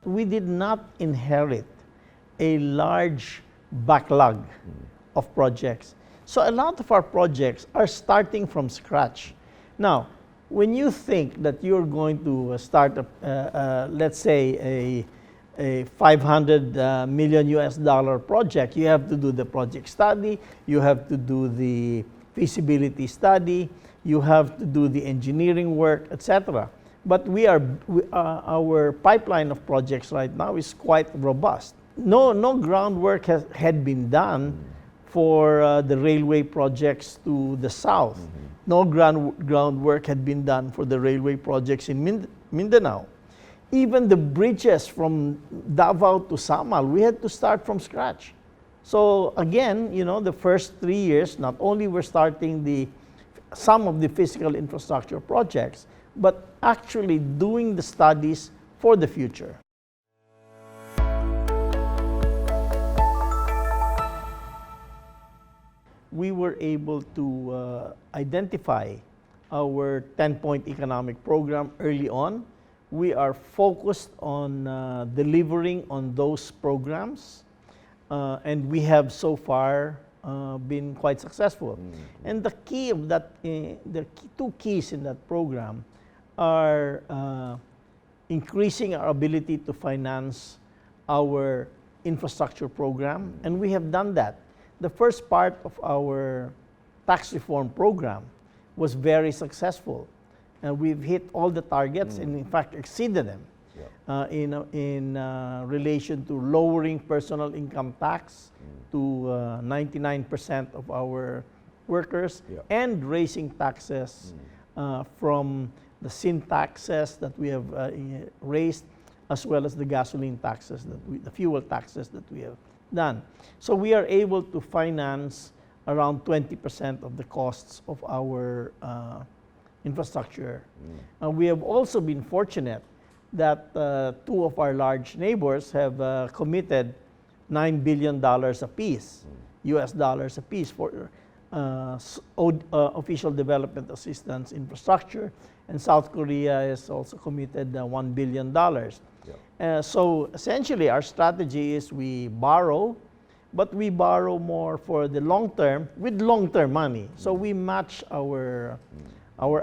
we did not inherit a large backlog of projects. So a lot of our projects are starting from scratch. Now, when you think that you're going to start, let's say, a 500 million US dollar project, you have to do the project study, you have to do the feasibility study, you have to do the engineering work, etc. But our pipeline of projects right now is quite robust. No groundwork had been done for the railway projects to the south. No groundwork had been done for the railway projects in Mindanao. Even the bridges from Davao to Samal, we had to start from scratch. So again, the first 3 years, not only we're starting some of the physical infrastructure projects, but actually doing the studies for the future. We were able to identify our 10-point economic program early on. We are focused on delivering on those programs, and we have so far been quite successful. And the key of that, two keys in that program are increasing our ability to finance our infrastructure program, and we have done that. The first part of our tax reform program was very successful, and we've hit all the targets and in fact exceeded them in relation to lowering personal income tax to 99% of our workers and raising taxes from the sin taxes that we have raised, as well as the gasoline taxes, the fuel taxes that we have done. So we are able to finance around 20% of the costs of our infrastructure. And we have also been fortunate that two of our large neighbors have committed $9 billion apiece, US dollars apiece, for official development assistance infrastructure. And South Korea has also committed $1 billion. So essentially our strategy is we borrow, but we borrow more for the long term with long-term money. So we match our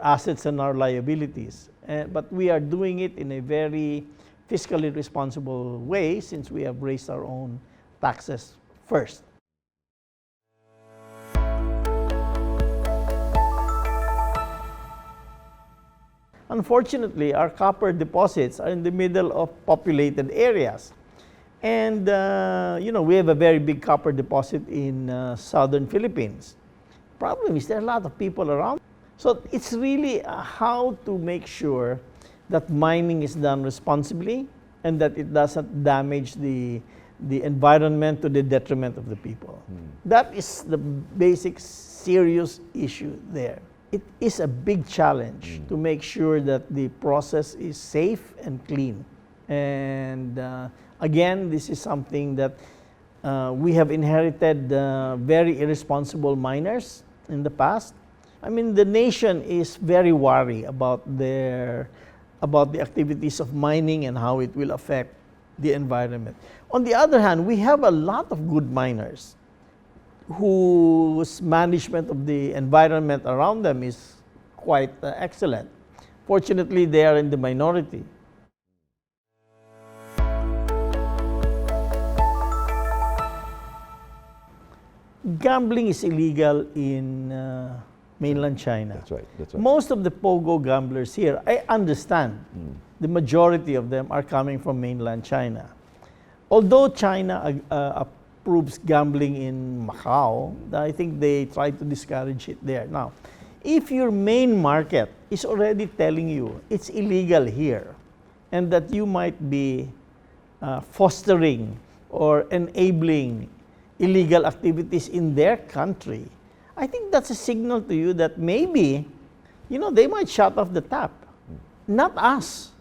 assets and our liabilities. But we are doing it in a very fiscally responsible way, since we have raised our own taxes first. Unfortunately, our copper deposits are in the middle of populated areas. And, we have a very big copper deposit in southern Philippines. Problem is there are a lot of people around. So it's really how to make sure that mining is done responsibly and that it doesn't damage the environment to the detriment of the people. That is the basic serious issue there. It is a big challenge to make sure that the process is safe and clean. And again, this is something that we have inherited very irresponsible miners in the past. I mean, the nation is very worried about the activities of mining and how it will affect the environment. On the other hand, we have a lot of good miners whose management of the environment around them is quite excellent. Fortunately, they are in the minority. Gambling is illegal in mainland China. That's right. Most of the Pogo gamblers here, I understand, the majority of them are coming from mainland China. Although China approves gambling in Macau, I think they try to discourage it there. Now, if your main market is already telling you it's illegal here and that you might be fostering or enabling illegal activities in their country, I think that's a signal to you that maybe, they might shut off the tap. Not us.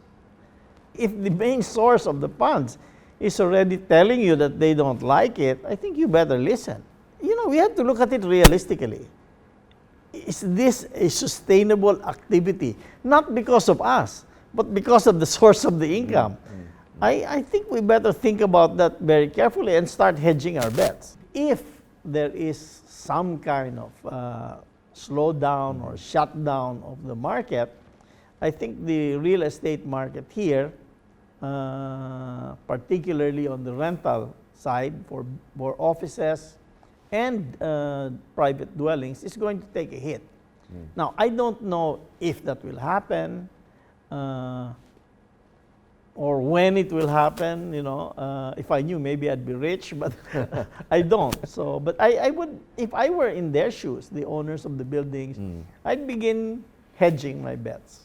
If the main source of the funds is already telling you that they don't like it, I think you better listen. We have to look at it realistically. Is this a sustainable activity? Not because of us, but because of the source of the income. I think we better think about that very carefully and start hedging our bets. If there is some kind of slowdown or shutdown of the market, I think the real estate market here, particularly on the rental side for offices and private dwellings, is going to take a hit. Now, I don't know if that will happen or when it will happen. You know, if I knew, maybe I'd be rich, but I don't. So, but I would, if I were in their shoes, the owners of the buildings, I'd begin hedging my bets.